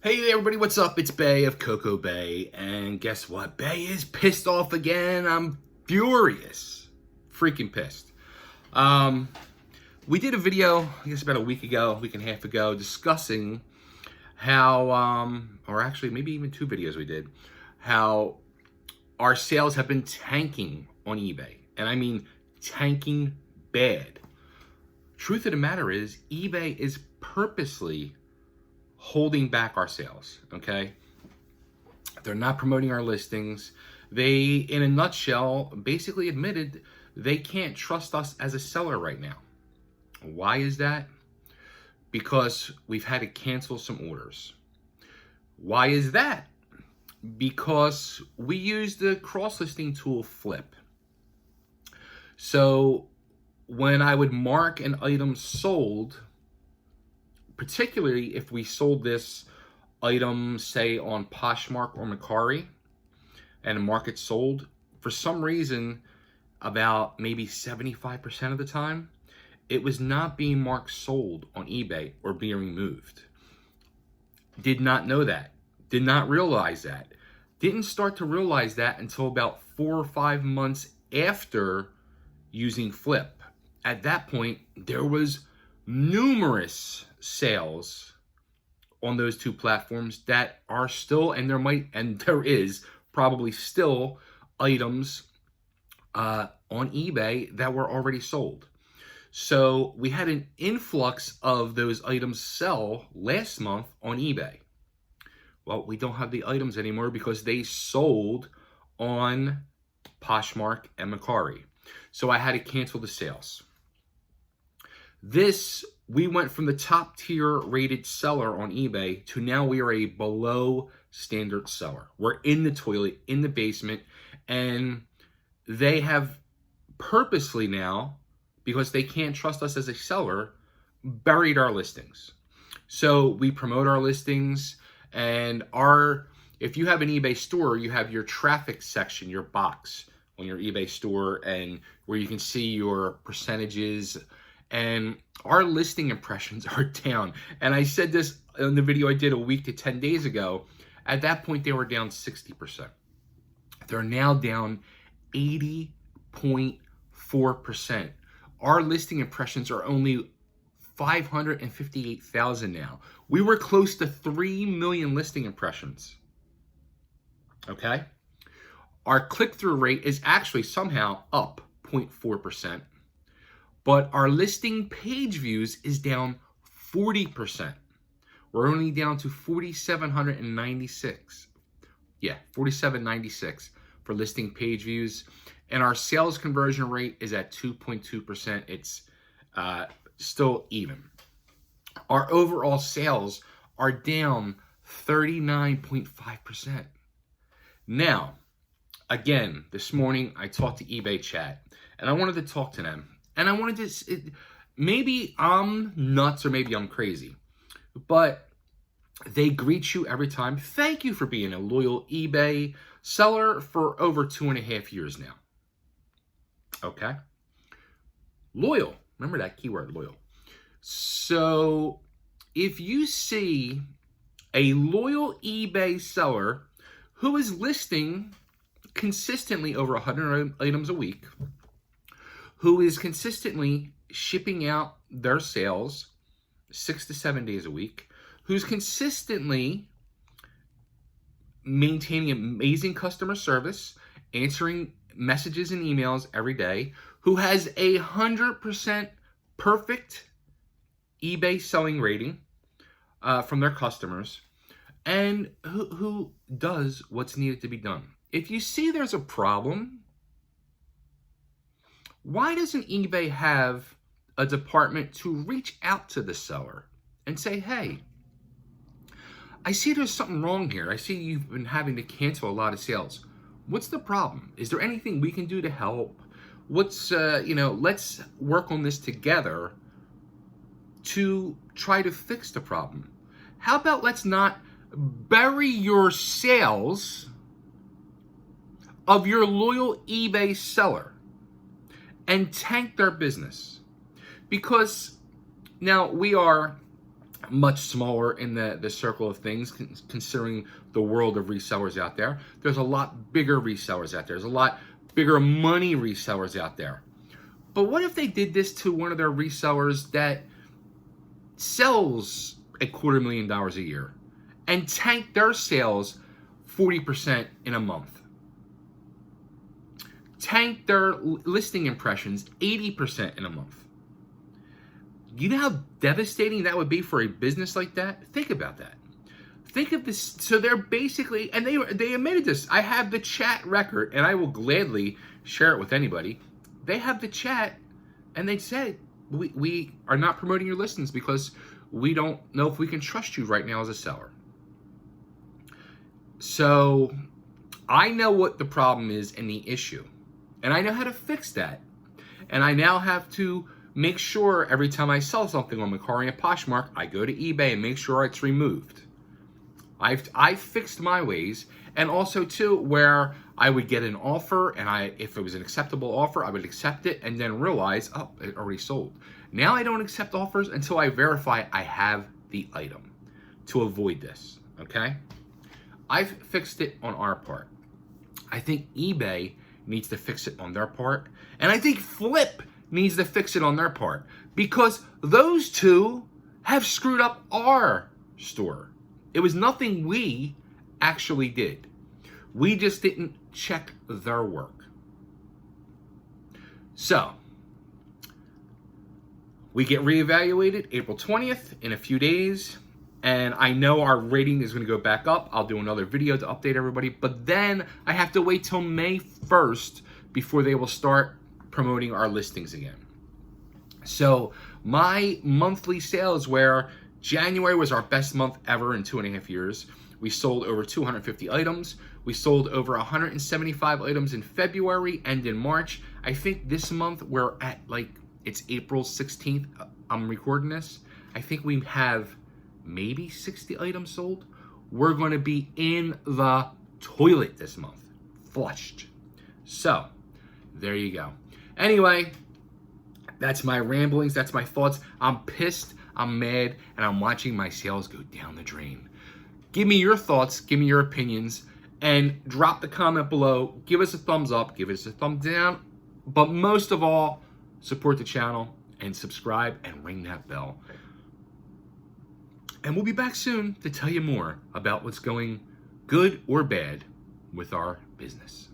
Hey everybody, what's up? It's Bay of CocoBay, and guess what? Bay is pissed off again. I'm furious. Freaking pissed. We did a video, I guess about a week and a half ago, discussing how, or actually maybe even 2 videos we did, how our sales have been tanking on eBay. And I mean tanking bad. Truth of the matter is, eBay is purposely holding back our sales, okay? They're not promoting our listings. They, in a nutshell, basically admitted they can't trust us as a seller right now. Why is that? Because we've had to cancel some orders. Why is that? Because we use the cross-listing tool Flip. So when I would mark an item sold, particularly if we sold this item, say, on Poshmark or Mercari, and the market sold, for some reason, about maybe 75% of the time, it was not being marked sold on eBay or being removed. Did not know that. Did not realize that. Didn't start to realize that until about 4 or 5 months after using Flip. At that point, there was numerous sales on those 2 platforms that are still, and there is probably still items on eBay that were already sold. So we had an influx of those items sell last month on eBay. Well, we don't have the items anymore because they sold on Poshmark and Mercari. So I had to cancel the sales. We went from the top tier rated seller on eBay to now we are a below standard seller. We're in the toilet, in the basement, and they have purposely now, because they can't trust us as a seller, buried our listings. So we promote our listings, and if you have an eBay store, you have your traffic section, your box on your eBay store, and where you can see your percentages. And our listing impressions are down. And I said this in the video I did a week to 10 days ago. At that point, they were down 60%. They're now down 80.4%. Our listing impressions are only 558,000 now. We were close to 3 million listing impressions. Okay? Our click-through rate is actually somehow up 0.4%. But our listing page views is down 40%. We're only down to 4,796. Yeah, 4,796 for listing page views. And our sales conversion rate is at 2.2%. It's still even. Our overall sales are down 39.5%. Now, again, this morning I talked to eBay chat, and I wanted to talk to them. And I wanted to, maybe I'm nuts or maybe I'm crazy, but they greet you every time. Thank you for being a loyal eBay seller for over 2.5 years now. Okay? Loyal. Remember that keyword, loyal. So if you see a loyal eBay seller who is listing consistently over 100 items a week, who is consistently shipping out their sales 6 to 7 days a week, who's consistently maintaining amazing customer service, answering messages and emails every day, who has 100% perfect eBay selling rating from their customers, and who does what's needed to be done. If you see there's a problem, why doesn't eBay have a department to reach out to the seller and say, hey, I see there's something wrong here. I see you've been having to cancel a lot of sales. What's the problem? Is there anything we can do to help? Let's work on this together to try to fix the problem. How about let's not bury your sales of your loyal eBay seller and tank their business? Because now we are much smaller in the circle of things, considering the world of resellers out there. There's a lot bigger resellers out there. There's a lot bigger money resellers out there. But what if they did this to one of their resellers that sells $250,000 a year and tanked their sales 40% in a month? Tanked their listing impressions 80% in a month. You know how devastating that would be for a business like that? Think about that. Think of this. So they're basically, and they admitted this. I have the chat record, and I will gladly share it with anybody. They have the chat, and they said, we are not promoting your listings because we don't know if we can trust you right now as a seller. So I know what the problem is and the issue, and I know how to fix that. And I now have to make sure every time I sell something on Mercari and Poshmark, I go to eBay and make sure it's removed. I've fixed my ways, and also too, where I would get an offer, and if it was an acceptable offer, I would accept it and then realize, oh, it already sold. Now I don't accept offers until I verify I have the item to avoid this, okay? I've fixed it on our part. I think eBay needs to fix it on their part, and I think Flip needs to fix it on their part, because those two have screwed up our store. It was nothing we actually did. We just didn't check their work. So, we get reevaluated April 20th in a few days, and I know our rating is going to go back up. I'll do another video to update everybody, but then I have to wait till May 1st before they will start promoting our listings again. So my monthly sales, where January was our best month ever in 2.5 years. We sold over 250 items. We sold over 175 items in February and in March. I think this month we're at, like, it's April 16th. I'm recording this. I think we have maybe 60 items sold. We're going to be in the toilet this month, flushed. So there you go. Anyway, that's my ramblings. That's my thoughts. I'm pissed, I'm mad, and I'm watching my sales go down the drain. Give me your thoughts, give me your opinions, and drop the comment below. Give us a thumbs up, give us a thumbs down, but most of all, support the channel and subscribe and ring that bell. And we'll be back soon to tell you more about what's going good or bad with our business.